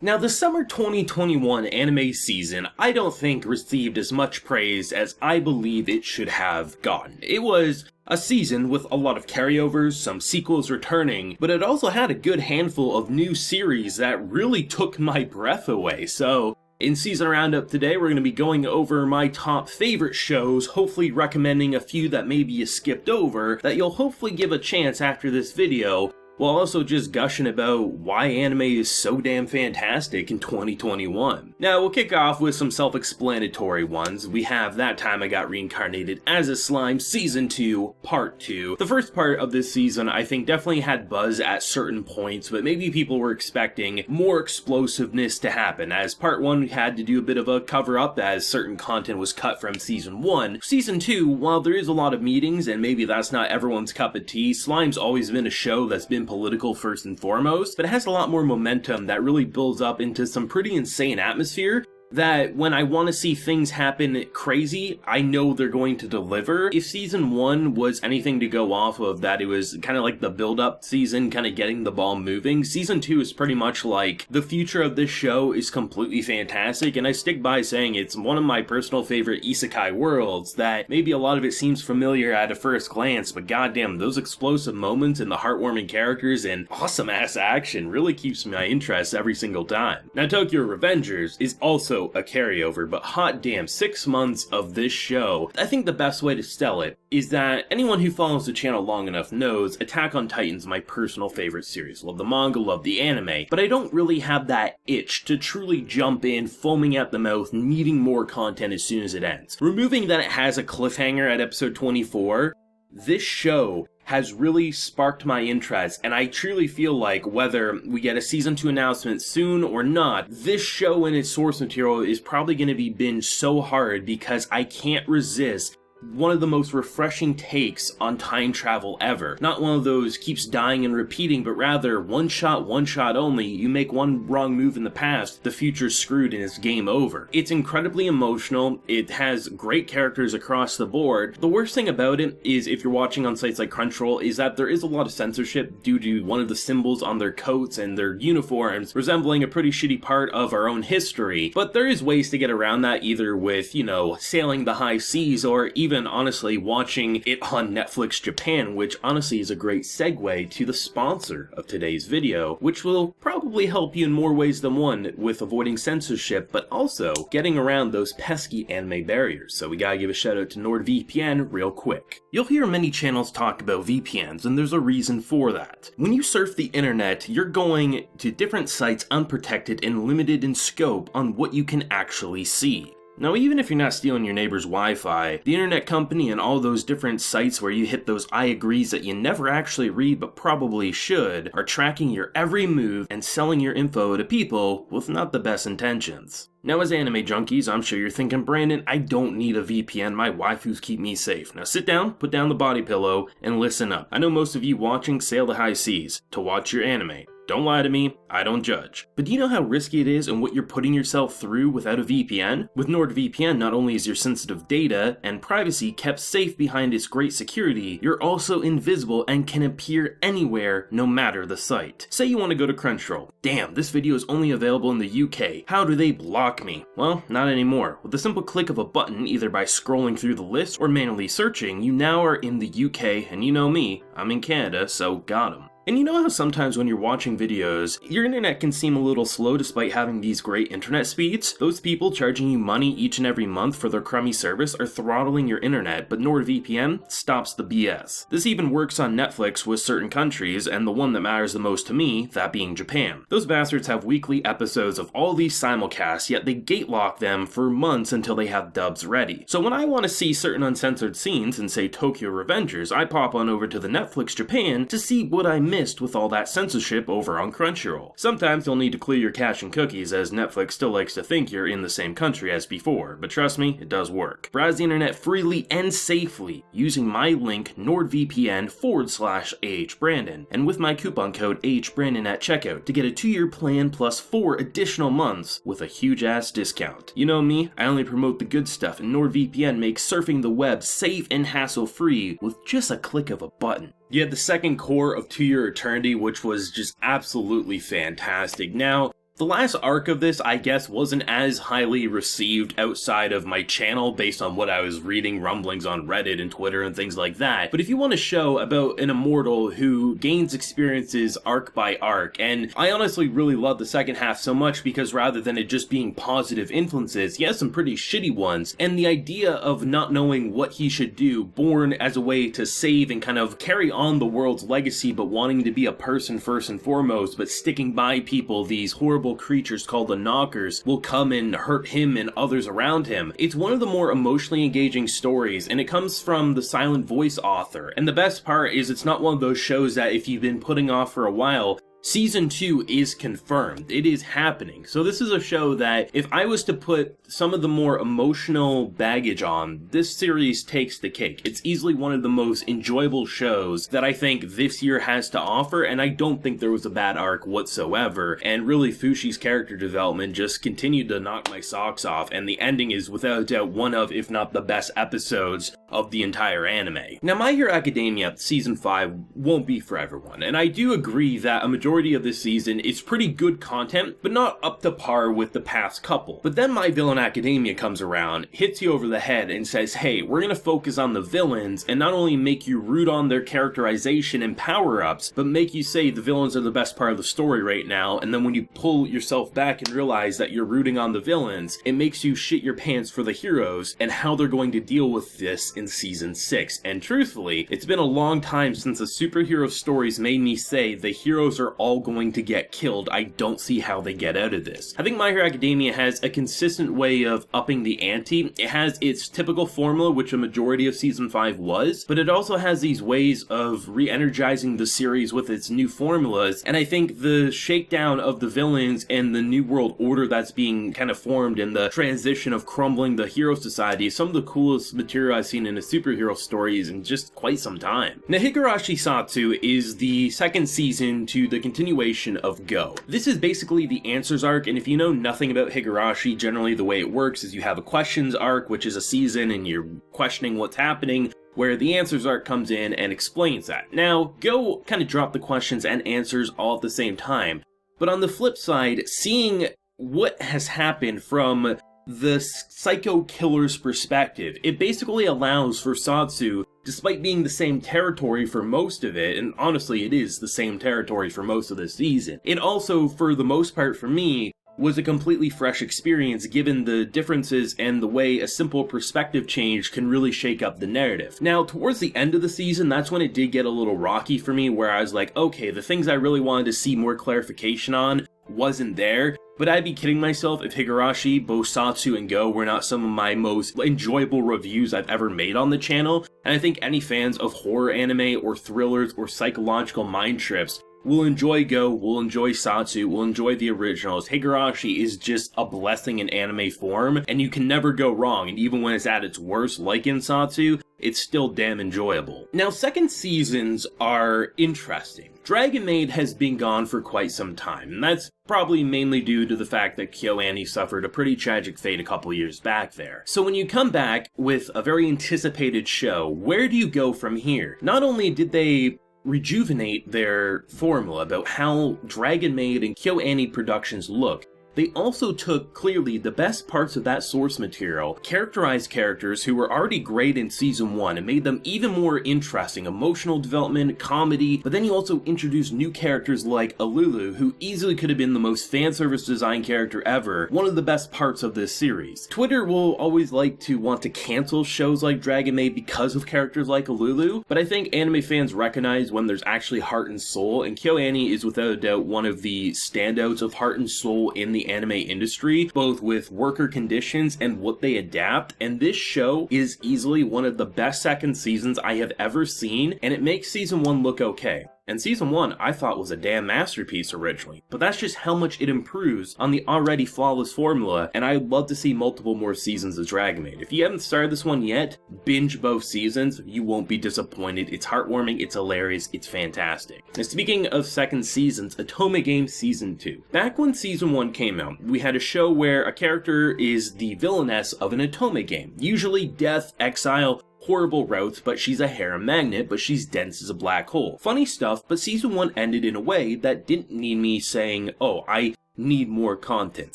Now, the summer 2021 anime season, I don't think received as much praise as I believe it should have gotten. It was a season with a lot of carryovers, some sequels returning, but it also had a good handful of new series that really took my breath away. So, in Season Roundup today, we're going to be going over my top favorite shows, hopefully recommending a few that maybe you skipped over, that you'll hopefully give a chance after this video, while also just gushing about why anime is so damn fantastic in 2021. Now, we'll kick off with some self-explanatory ones. We have That Time I Got Reincarnated as a Slime Season 2, Part 2. The first part of this season, I think, definitely had buzz at certain points, but maybe people were expecting more explosiveness to happen, as Part 1 had to do a bit of a cover-up as certain content was cut from Season 1. Season 2, while there is a lot of meetings, and maybe that's not everyone's cup of tea, Slime's always been a show that's been political first and foremost, but it has a lot more momentum that really builds up into some pretty insane atmosphere that when I want to see things happen crazy, I know they're going to deliver. If Season 1 was anything to go off of, that it was kind of like the build-up season, kind of getting the ball moving, Season 2 is pretty much like, the future of this show is completely fantastic, and I stick by saying it's one of my personal favorite isekai worlds, that maybe a lot of it seems familiar at a first glance, but goddamn, those explosive moments and the heartwarming characters and awesome-ass action really keeps my interest every single time. Now, Tokyo Revengers is also a carryover, but hot damn, 6 months of this show. I think the best way to sell it is that anyone who follows the channel long enough knows Attack on Titan's my personal favorite series. Love the manga, love the anime, but I don't really have that itch to truly jump in, foaming at the mouth, needing more content as soon as it ends. Removing that it has a cliffhanger at episode 24, this show has really sparked my interest, and I truly feel like whether we get a Season 2 announcement soon or not, this show and its source material is probably going to be binged so hard because I can't resist one of the most refreshing takes on time travel ever. Not one of those keeps dying and repeating, but rather one shot only. You make one wrong move in the past, the future's screwed and it's game over. It's incredibly emotional. It has great characters across the board. The worst thing about it is, if you're watching on sites like Crunchyroll, is that there is a lot of censorship due to one of the symbols on their coats and their uniforms resembling a pretty shitty part of our own history. But there is ways to get around that, either with, sailing the high seas, or even honestly watching it on Netflix Japan, which honestly is a great segue to the sponsor of today's video, which will probably help you in more ways than one with avoiding censorship, but also getting around those pesky anime barriers. So we gotta give a shout out to NordVPN real quick. You'll hear many channels talk about VPNs, and there's a reason for that. When you surf the internet, you're going to different sites unprotected and limited in scope on what you can actually see. Now, even if you're not stealing your neighbor's Wi-Fi, the internet company and all those different sites where you hit those I agrees that you never actually read but probably should are tracking your every move and selling your info to people with not the best intentions. Now, as anime junkies, I'm sure you're thinking, Brandon, I don't need a VPN, my waifus keep me safe. Now sit down, put down the body pillow, and listen up. I know most of you watching sail the high seas to watch your anime. Don't lie to me, I don't judge. But do you know how risky it is and what you're putting yourself through without a VPN? With NordVPN, not only is your sensitive data and privacy kept safe behind its great security, you're also invisible and can appear anywhere, no matter the site. Say you want to go to Crunchyroll. Damn, this video is only available in the UK. How do they block me? Well, not anymore. With the simple click of a button, either by scrolling through the list or manually searching, you now are in the UK, and you know me, I'm in Canada, so got 'em. And you know how sometimes when you're watching videos, your internet can seem a little slow despite having these great internet speeds? Those people charging you money each and every month for their crummy service are throttling your internet, but NordVPN stops the BS. This even works on Netflix with certain countries, and the one that matters the most to me, that being Japan. Those bastards have weekly episodes of all these simulcasts, yet they gate-lock them for months until they have dubs ready. So when I want to see certain uncensored scenes in, say, Tokyo Revengers, I pop on over to the Netflix Japan to see what I missed with all that censorship over on Crunchyroll. Sometimes you'll need to clear your cache and cookies, as Netflix still likes to think you're in the same country as before, but trust me, it does work. Browse the internet freely and safely using my link NordVPN/AHBrandon, and with my coupon code AHBrandon at checkout to get a 2-year plan plus 4 additional months with a huge ass discount. You know me, I only promote the good stuff, and NordVPN makes surfing the web safe and hassle-free with just a click of a button. You had the second core of To Your Eternity, which was just absolutely fantastic. Now, The last arc of this, I guess, wasn't as highly received outside of my channel based on what I was reading, rumblings on Reddit and Twitter and things like that. But if you want a show about an immortal who gains experiences arc by arc, and I honestly really love the second half so much because rather than it just being positive influences, he has some pretty shitty ones, and the idea of not knowing what he should do, born as a way to save and kind of carry on the world's legacy, but wanting to be a person first and foremost, but sticking by people, these horrible creatures called the Knockers will come and hurt him and others around him. It's one of the more emotionally engaging stories, and it comes from the silent voice author. And the best part is it's not one of those shows that if you've been putting off for a while, Season 2 is confirmed. It is happening. So this is a show that if I was to put some of the more emotional baggage on, this series takes the cake. It's easily one of the most enjoyable shows that I think this year has to offer, and I don't think there was a bad arc whatsoever. And really, Fushi's character development just continued to knock my socks off, and the ending is without a doubt one of, if not the best episodes of the entire anime. Now, My Hero Academia Season 5 won't be for everyone, and I do agree that a majority of this season is pretty good content, but not up to par with the past couple. But then My Villain Academia comes around, hits you over the head, and says, hey, we're gonna focus on the villains, and not only make you root on their characterization and power-ups, but make you say the villains are the best part of the story right now, and then when you pull yourself back and realize that you're rooting on the villains, it makes you shit your pants for the heroes, and how they're going to deal with this in Season 6. And truthfully, it's been a long time since a superhero stories made me say the heroes are all going to get killed. I don't see how they get out of this. I think My Hero Academia has a consistent way of upping the ante. It has its typical formula, which a majority of Season 5 was, but it also has these ways of re-energizing the series with its new formulas, and I think the shakedown of the villains and the new world order that's being kind of formed and the transition of crumbling the hero society is some of the coolest material I've seen in a superhero stories in just quite some time. Now, Higurashi Sotsu is the second season to the continuation of Go. This is basically the answers arc, and if you know nothing about Higurashi, generally the way it works is you have a questions arc, which is a season, and you're questioning what's happening, where the answers arc comes in and explains that. Now, Go kind of dropped the questions and answers all at the same time, but on the flip side, seeing what has happened from the psycho killer's perspective, it basically allows for Sotsu, despite being the same territory for most of it, and honestly it is the same territory for most of the season, it also, for the most part for me, was a completely fresh experience given the differences and the way a simple perspective change can really shake up the narrative. Now, towards the end of the season, that's when it did get a little rocky for me, where I was like, okay, the things I really wanted to see more clarification on wasn't there, but I'd be kidding myself if Higurashi, both Sotsu and Go were not some of my most enjoyable reviews I've ever made on the channel, and I think any fans of horror anime or thrillers or psychological mind trips will enjoy Go, will enjoy Sotsu, will enjoy the originals. Higurashi is just a blessing in anime form, and you can never go wrong, and even when it's at its worst, like in Sotsu, it's still damn enjoyable. Now, second seasons are interesting. Dragon Maid has been gone for quite some time, and that's probably mainly due to the fact that KyoAni suffered a pretty tragic fate a couple years back there. So when you come back with a very anticipated show, where do you go from here? Not only did they rejuvenate their formula about how Dragon Maid and KyoAni productions look, they also took clearly the best parts of that source material, characterized characters who were already great in Season 1 and made them even more interesting, emotional development, comedy, but then you also introduced new characters like Alulu, who easily could have been the most fan service design character ever, one of the best parts of this series. Twitter will always like to want to cancel shows like Dragon Maid because of characters like Alulu, but I think anime fans recognize when there's actually heart and soul, and KyoAni is without a doubt one of the standouts of heart and soul in the anime industry, both with worker conditions and what they adapt, and this show is easily one of the best second seasons I have ever seen, and it makes Season 1 look okay. And Season 1 I thought was a damn masterpiece originally, but that's just how much it improves on the already flawless formula, and I'd love to see multiple more seasons of Dragon Maid. If you haven't started this one yet, binge both seasons, you won't be disappointed. It's heartwarming, it's hilarious, it's fantastic. Now, speaking of second seasons, Otome Game Season 2. Back when Season 1 came out, we had a show where a character is the villainess of an Otome game, usually death, exile, horrible routes, but she's a harem magnet, but she's dense as a black hole. Funny stuff, but Season 1 ended in a way that didn't need me saying, oh, I need more content.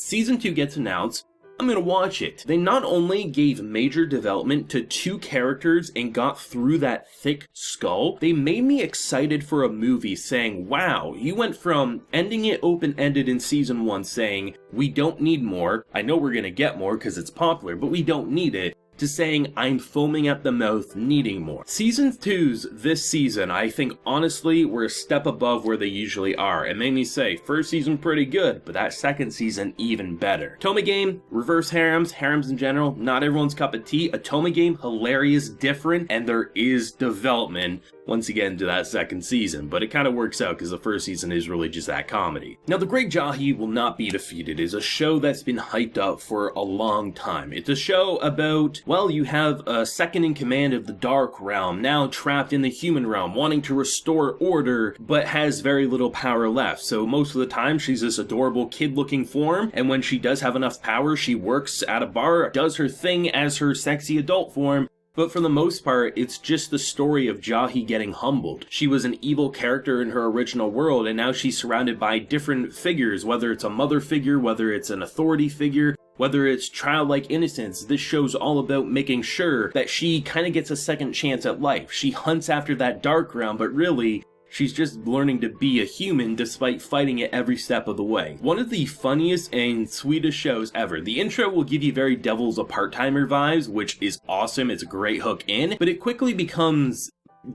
Season 2 gets announced, I'm gonna watch it. They not only gave major development to 2 characters and got through that thick skull, they made me excited for a movie saying, wow, you went from ending it open-ended in season 1 saying, we don't need more, I know we're gonna get more because it's popular, but we don't need it, to saying, I'm foaming at the mouth, needing more. Season 2's this season, I think honestly, were a step above where they usually are. It made me say, first season pretty good, but that second season even better. Otome Game, reverse harems in general, not everyone's cup of tea. Otome Game, hilarious, different, and there is development once again to that second season, but it kind of works out because the first season is really just that comedy. Now, The Great Jahy Will Not Be Defeated is a show that's been hyped up for a long time. It's a show about, well, you have a second in command of the Dark Realm, now trapped in the human realm, wanting to restore order, but has very little power left. So most of the time, she's this adorable kid-looking form, and when she does have enough power, she works at a bar, does her thing as her sexy adult form, but for the most part, it's just the story of Jahy getting humbled. She was an evil character in her original world, and now she's surrounded by different figures, whether it's a mother figure, whether it's an authority figure, whether it's childlike innocence. This show's all about making sure that she kind of gets a second chance at life. She hunts after that dark realm, but really, she's just learning to be a human despite fighting it every step of the way. One of the funniest and sweetest shows ever. The intro will give you very Devil's a Part-Timer vibes, which is awesome. It's a great hook in, but it quickly becomes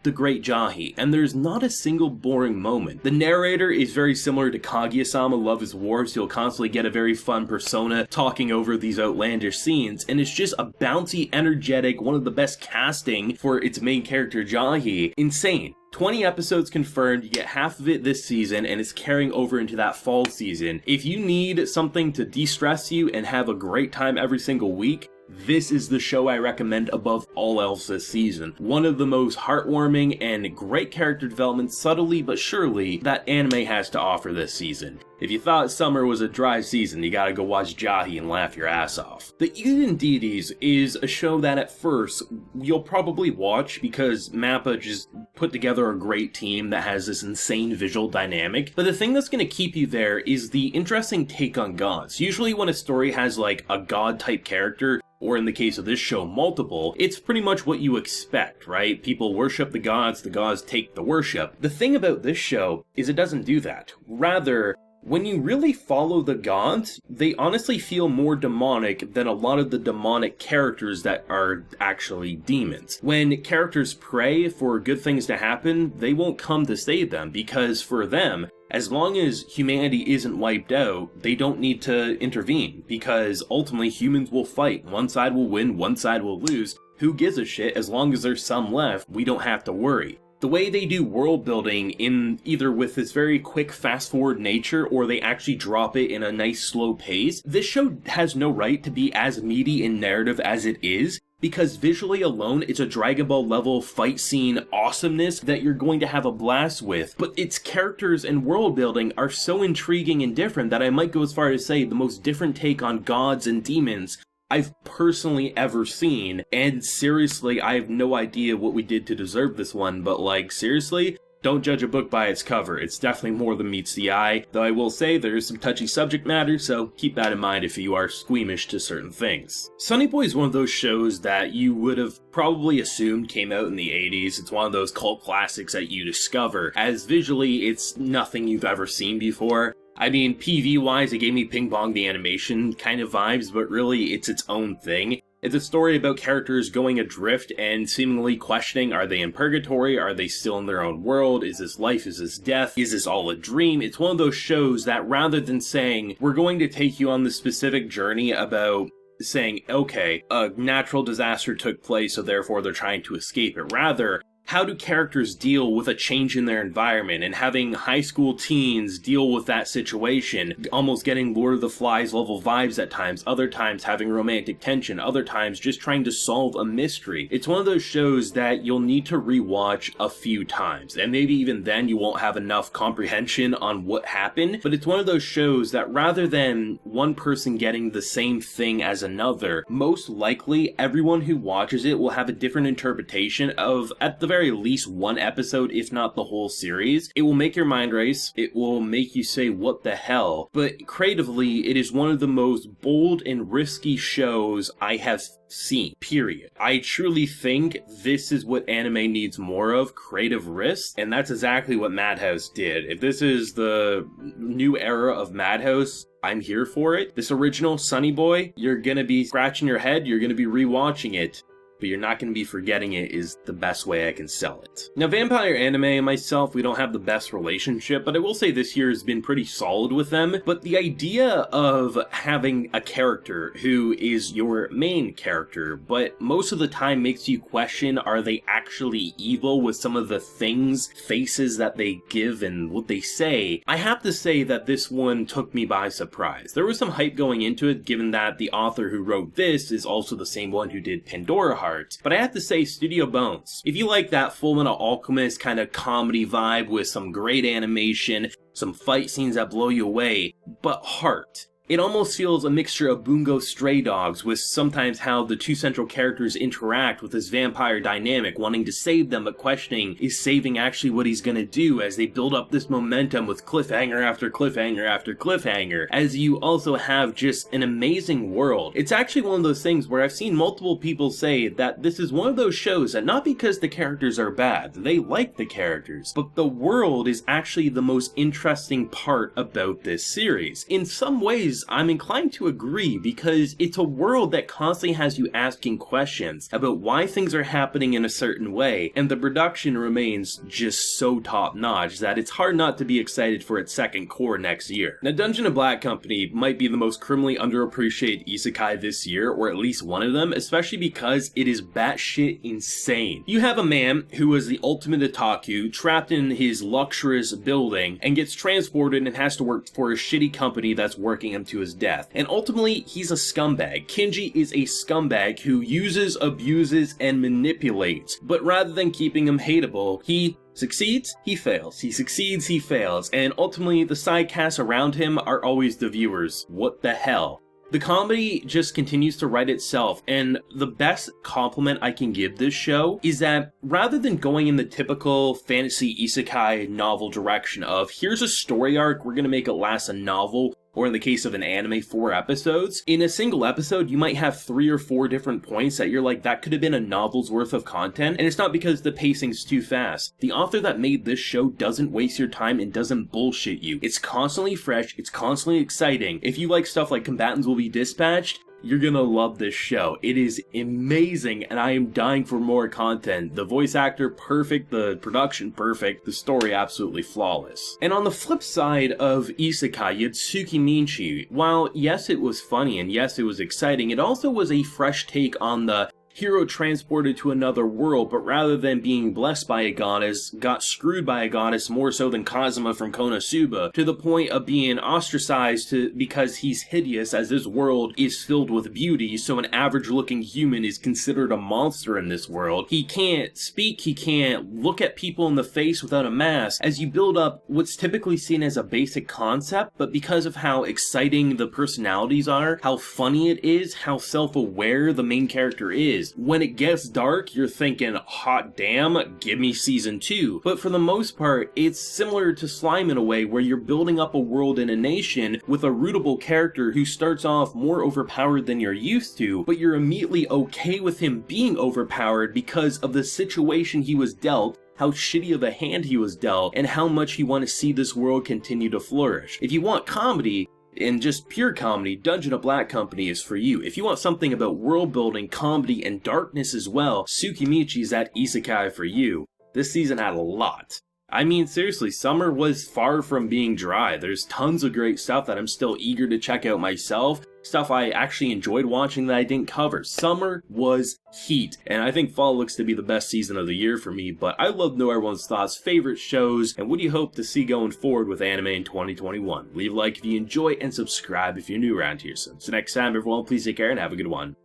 The Great Jahy, and there's not a single boring moment. The narrator is very similar to Kaguya-sama Love is War, so you'll constantly get a very fun persona talking over these outlandish scenes, and it's just a bouncy, energetic, one of the best casting for its main character Jahy. Insane. 20 episodes confirmed, you get half of it this season, and it's carrying over into that fall season. If you need something to de-stress you and have a great time every single week, this is the show I recommend above all else this season. One of the most heartwarming and great character development, subtly but surely, that anime has to offer this season. If you thought summer was a dry season, you gotta go watch Jahy and laugh your ass off. The Idaten Deities is a show that at first you'll probably watch because MAPPA just put together a great team that has this insane visual dynamic, but the thing that's gonna keep you there is the interesting take on gods. Usually when a story has like a god type character, or in the case of this show, multiple, it's pretty much what you expect, right? People worship the gods take the worship. The thing about this show is it doesn't do that. Rather, when you really follow the gods, they honestly feel more demonic than a lot of the demonic characters that are actually demons. When characters pray for good things to happen, they won't come to save them, because for them, as long as humanity isn't wiped out, they don't need to intervene, because ultimately humans will fight. One side will win, one side will lose. Who gives a shit? As long as there's some left, we don't have to worry. The way they do world building in either with this very quick fast forward nature or they actually drop it in a nice slow pace, this show has no right to be as meaty in narrative as it is, because visually alone, it's a Dragon Ball level fight scene awesomeness that you're going to have a blast with, but its characters and world building are so intriguing and different that I might go as far as to say the most different take on gods and demons I've personally ever seen, and seriously, I have no idea what we did to deserve this one, but like, seriously, don't judge a book by its cover. It's definitely more than meets the eye, though I will say there is some touchy subject matter, so keep that in mind if you are squeamish to certain things. Sonny Boy is one of those shows that you would have probably assumed came out in the 80s. It's one of those cult classics that you discover, as visually it's nothing you've ever seen before. I mean, PV-wise, it gave me Ping Pong the Animation kind of vibes, but really it's its own thing. It's a story about characters going adrift and seemingly questioning, are they in purgatory? Are they still in their own world? Is this life? Is this death? Is this all a dream? It's one of those shows that rather than saying, we're going to take you on this specific journey about saying, okay, a natural disaster took place, so therefore they're trying to escape it. Rather, how do characters deal with a change in their environment, and having high school teens deal with that situation, almost getting Lord of the Flies level vibes at times, other times having romantic tension, other times just trying to solve a mystery. It's one of those shows that you'll need to rewatch a few times, and maybe even then you won't have enough comprehension on what happened, but it's one of those shows that rather than one person getting the same thing as another, most likely everyone who watches it will have a different interpretation of, at the very very least one episode, if not the whole series. It will make your mind race. It will make you say, what the hell? But creatively, it is one of the most bold and risky shows I have seen, period. I truly think this is what anime needs more of, creative risk, and that's exactly what Madhouse did. If this is the new era of Madhouse, I'm here for it. This original Sonny Boy, you're gonna be scratching your head, you're gonna be rewatching it, but you're not going to be forgetting it is the best way I can sell it. Now, Vampire Anime and myself, we don't have the best relationship, but I will say this year has been pretty solid with them. But the idea of having a character who is your main character, but most of the time makes you question, are they actually evil with some of the things, faces that they give and what they say? I have to say that this one took me by surprise. There was some hype going into it, given that the author who wrote this is also the same one who did Pandora Heart. But I have to say, Studio Bones. If you like that Fullmetal Alchemist kind of comedy vibe with some great animation, some fight scenes that blow you away, but heart. It almost feels a mixture of Bungo Stray Dogs with sometimes how the two central characters interact with this vampire dynamic, wanting to save them but questioning, is saving actually what he's gonna do, as they build up this momentum with cliffhanger after cliffhanger after cliffhanger, as you also have just an amazing world. It's actually one of those things where I've seen multiple people say that this is one of those shows that not because the characters are bad, they like the characters, but the world is actually the most interesting part about this series. In some ways, I'm inclined to agree, because it's a world that constantly has you asking questions about why things are happening in a certain way, and the production remains just so top-notch that it's hard not to be excited for its second core next year. Now, Dungeon of Black Company might be the most criminally underappreciated isekai this year, or at least one of them, especially because it is batshit insane. You have a man who is the ultimate otaku, trapped in his luxurious building, and gets transported and has to work for a shitty company that's working him to his death. And ultimately, he's a scumbag. Kinji is a scumbag who uses, abuses, and manipulates. But rather than keeping him hateable, he succeeds, he fails. He succeeds, he fails. And ultimately, the side casts around him are always the viewers. What the hell? The comedy just continues to write itself, and the best compliment I can give this show is that rather than going in the typical fantasy isekai novel direction of here's a story arc, we're gonna make it last a novel, or in the case of an anime, 4 episodes. In a single episode, you might have 3 or 4 different points that you're like, that could have been a novel's worth of content, and it's not because the pacing's too fast. The author that made this show doesn't waste your time and doesn't bullshit you. It's constantly fresh, it's constantly exciting. If you like stuff like Combatants Will Be Dispatched, you're gonna love this show. It is amazing, and I am dying for more content. The voice actor, perfect. The production, perfect. The story, absolutely flawless. And on the flip side of isekai, you had Tsukimichi. While, yes, it was funny, and yes, it was exciting, it also was a fresh take on the hero transported to another world, but rather than being blessed by a goddess, got screwed by a goddess more so than Kazuma from Konosuba, to the point of being ostracized because he's hideous, as this world is filled with beauty, so an average-looking human is considered a monster in this world. He can't speak, he can't look at people in the face without a mask, as you build up what's typically seen as a basic concept, but because of how exciting the personalities are, how funny it is, how self-aware the main character is, when it gets dark, you're thinking, hot damn, give me season 2. But for the most part, it's similar to Slime in a way where you're building up a world and a nation with a rootable character who starts off more overpowered than you're used to, but you're immediately okay with him being overpowered because of the situation he was dealt, how shitty of a hand he was dealt, and how much you want to see this world continue to flourish. If you want comedy, and just pure comedy, Dungeon of Black Company is for you. If you want something about world building, comedy, and darkness as well, Tsukimichi is that isekai for you. This season had a lot. I mean, seriously, summer was far from being dry. There's tons of great stuff that I'm still eager to check out myself. Stuff I actually enjoyed watching that I didn't cover. Summer was heat, and I think fall looks to be the best season of the year for me, but I'd love to know everyone's thoughts, favorite shows, and what do you hope to see going forward with anime in 2021? Leave a like if you enjoy, and subscribe if you're new around here. So until next time, everyone, please take care and have a good one.